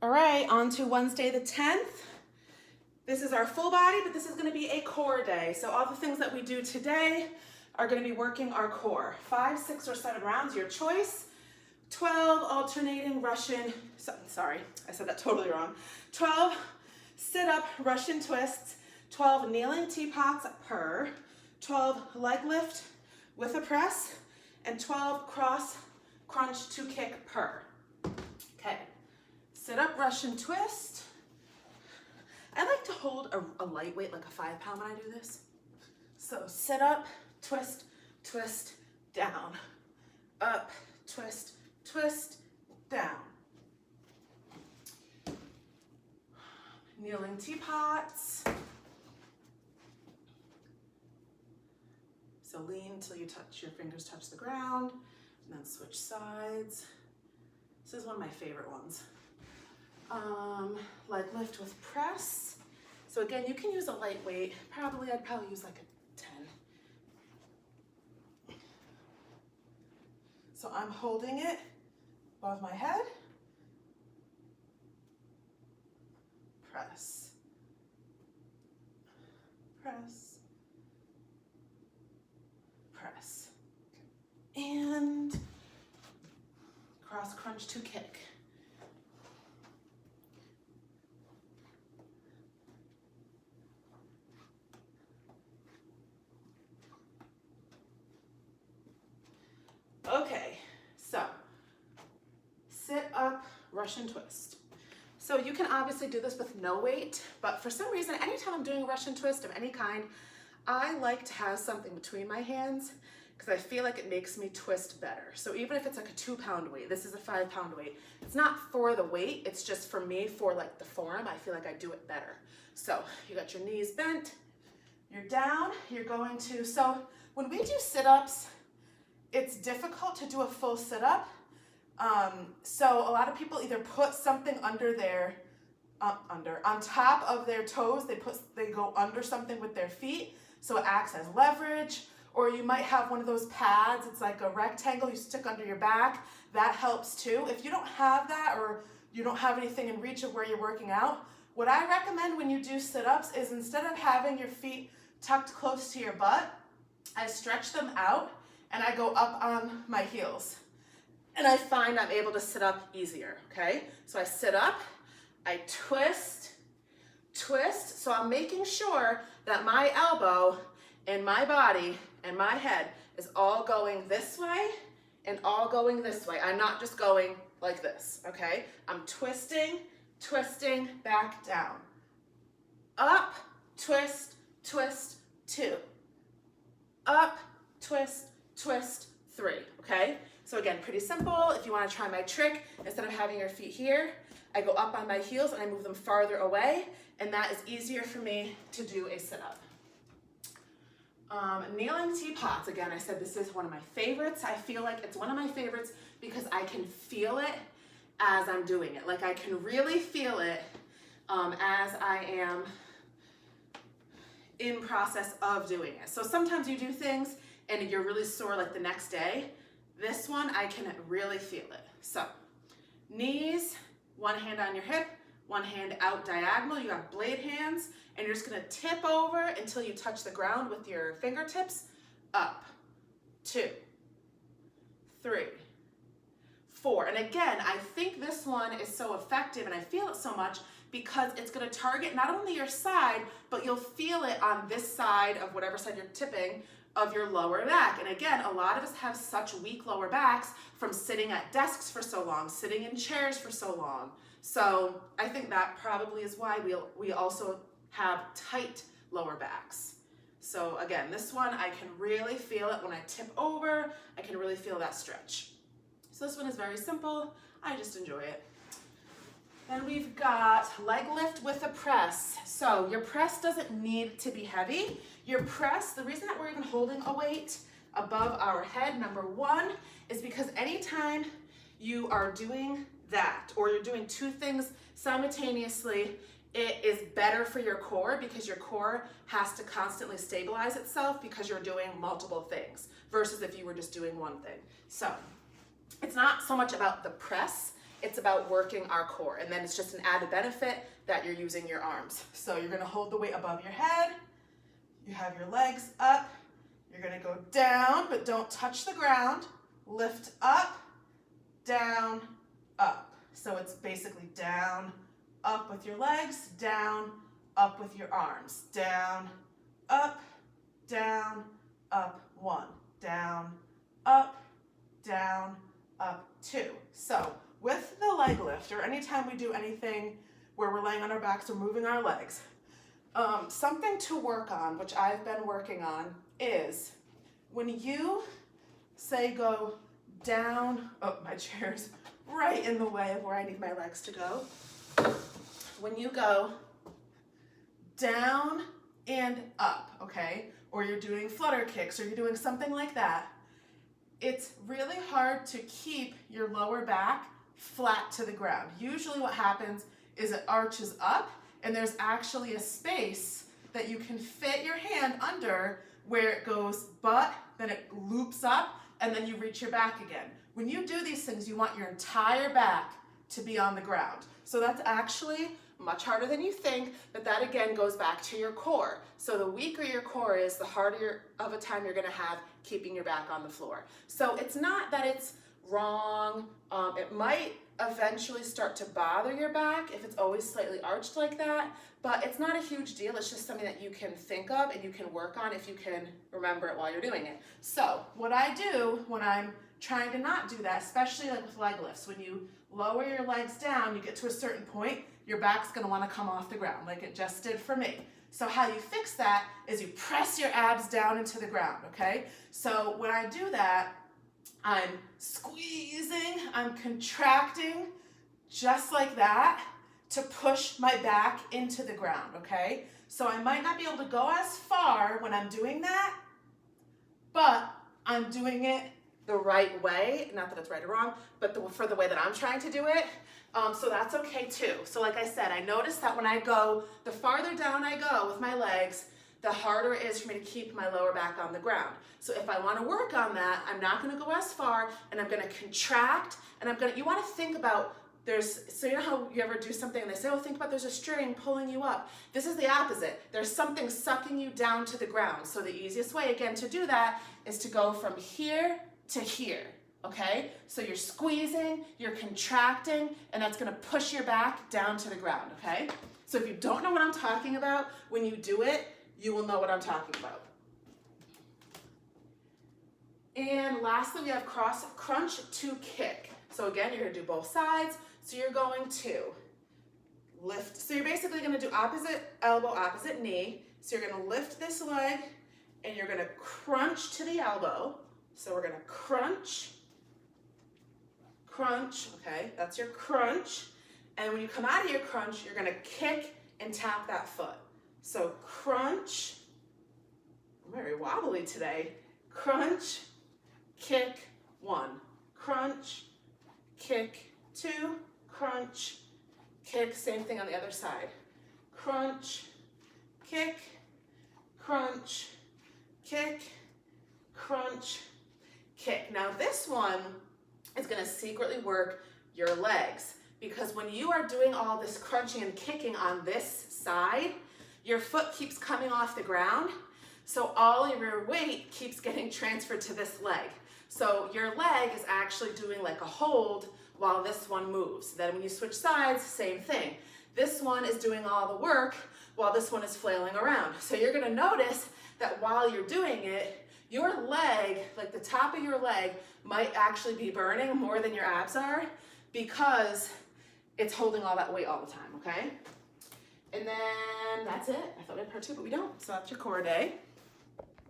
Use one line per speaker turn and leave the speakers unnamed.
All right, on to Wednesday the 10th. This is our full body, but this is going to be a core day. So all the things that we do today are going to be working our core. 5, 6, or 7 rounds, your choice. 12 alternating Russian, sorry, I said that totally wrong. 12 sit-up Russian twists, 12 kneeling teapots per, 12 leg lift with a press, and 12 cross crunch to kick per. Okay, sit-up Russian twist. I like to hold a lightweight, like a 5-pound when I do this. So sit up, twist, twist, down. Up, twist, twist, down. Kneeling teapots. So lean until your fingers touch the ground, and then switch sides. This is one of my favorite ones. Leg lift with press. So again, you can use a lightweight. I'd probably use like a 10. So I'm holding it above my head. Press. Press. Press. And cross crunch to kick. Okay, so sit up Russian twist. So you can obviously do this with no weight, but for some reason, anytime I'm doing a Russian twist of any kind, I like to have something between my hands because I feel like it makes me twist better. So even if it's like a 2-pound weight, this is a 5-pound weight. It's not for the weight, it's just for me, for like the form. I feel like I do it better. So you got your knees bent, you're down, you're going to, so when we do sit-ups, it's difficult to do a full sit-up. So a lot of people either put something under their, on top of their toes, they go under something with their feet, so it acts as leverage, or you might have one of those pads, it's like a rectangle you stick under your back, that helps too. If you don't have that, or you don't have anything in reach of where you're working out, what I recommend when you do sit-ups is instead of having your feet tucked close to your butt, I stretch them out, and I go up on my heels. And I find I'm able to sit up easier, okay? So I sit up, I twist, twist. So I'm making sure that my elbow and my body and my head is all going this way and all going this way. I'm not just going like this, okay? I'm twisting, twisting, back down. Up, twist, twist, 2. Up, twist, twist, 3, okay? So again, pretty simple. If you want to try my trick, instead of having your feet here, I go up on my heels and I move them farther away, and that is easier for me to do a sit-up. Kneeling teapots, again, I said this is one of my favorites. I feel like it's one of my favorites because I can feel it as I'm doing it. Like I can really feel it as I am in process of doing it. So sometimes you do things and you're really sore like the next day. This one, I can really feel it. So knees, one hand on your hip, one hand out diagonal. You got blade hands, and you're just gonna tip over until you touch the ground with your fingertips. Up, 2, 3, 4. And again, I think this one is so effective and I feel it so much because it's gonna target not only your side, but you'll feel it on this side of whatever side you're tipping of your lower back. And again, a lot of us have such weak lower backs from sitting at desks for so long, sitting in chairs for so long. So I think that probably is why we also have tight lower backs. So again, this one, I can really feel it when I tip over. I can really feel that stretch. So this one is very simple. I just enjoy it. Then we've got leg lift with a press. So your press doesn't need to be heavy. Your press, the reason that we're even holding a weight above our head, number 1, is because anytime you are doing that, or you're doing 2 things simultaneously, it is better for your core because your core has to constantly stabilize itself because you're doing multiple things versus if you were just doing one thing. So it's not so much about the press, it's about working our core. And then it's just an added benefit that you're using your arms. So you're gonna hold the weight above your head. You have your legs up. You're gonna go down, but don't touch the ground. Lift up, down, up. So it's basically down, up with your legs, down, up with your arms. Down, up, 1. Down, up, 2. So with the leg lift, or anytime we do anything where we're laying on our backs or moving our legs, something to work on, which I've been working on, is when you say go down, oh, my chair's right in the way of where I need my legs to go. When you go down and up, okay, or you're doing flutter kicks, or you're doing something like that, it's really hard to keep your lower back flat to the ground. Usually what happens is it arches up, and there's actually a space that you can fit your hand under where it goes butt, then it loops up, and then you reach your back again. When you do these things, you want your entire back to be on the ground. So that's actually much harder than you think, but that again goes back to your core. So the weaker your core is, the harder of a time you're gonna have keeping your back on the floor. So it's not that it's wrong. It might eventually start to bother your back if it's always slightly arched like that, but it's not a huge deal. It's just something that you can think of and you can work on if you can remember it while you're doing it. So what I do when I'm trying to not do that, especially like with leg lifts, when you lower your legs down, you get to a certain point, your back's gonna wanna come off the ground like it just did for me. So how you fix that is you press your abs down into the ground, okay? So when I do that, I'm squeezing, I'm contracting, just like that, to push my back into the ground, okay? So I might not be able to go as far when I'm doing that, but I'm doing it the right way. Not that it's right or wrong, but for the way that I'm trying to do it. So that's okay too. So like I said, I noticed that when I go, the farther down I go with my legs, the harder it is for me to keep my lower back on the ground. So if I want to work on that, I'm not going to go as far, and I'm going to contract, and you want to think about, so you know how you ever do something and they say, oh, think about there's a string pulling you up. This is the opposite. There's something sucking you down to the ground. So the easiest way, again, to do that is to go from here to here, okay? So you're squeezing, you're contracting, and that's gonna push your back down to the ground, okay? So if you don't know what I'm talking about, when you do it, you will know what I'm talking about. And lastly, we have cross crunch to kick. So again, you're gonna do both sides. So you're going to lift. So you're basically gonna do opposite elbow, opposite knee. So you're gonna lift this leg and you're gonna crunch to the elbow. So we're gonna crunch, crunch, okay? That's your crunch. And when you come out of your crunch, you're gonna kick and tap that foot. So crunch, I'm very wobbly today. Crunch, kick, 1. Crunch, kick, 2. Crunch, kick, same thing on the other side. Crunch, kick, crunch, kick, crunch, kick. Now this one is gonna secretly work your legs, because when you are doing all this crunching and kicking on this side, your foot keeps coming off the ground, so all of your weight keeps getting transferred to this leg. So your leg is actually doing like a hold while this one moves. Then when you switch sides, same thing. This one is doing all the work while this one is flailing around. So you're gonna notice that while you're doing it, your leg, like the top of your leg, might actually be burning more than your abs are, because it's holding all that weight all the time, okay? And then that's it. I thought we had part 2, but we don't. So that's your core day.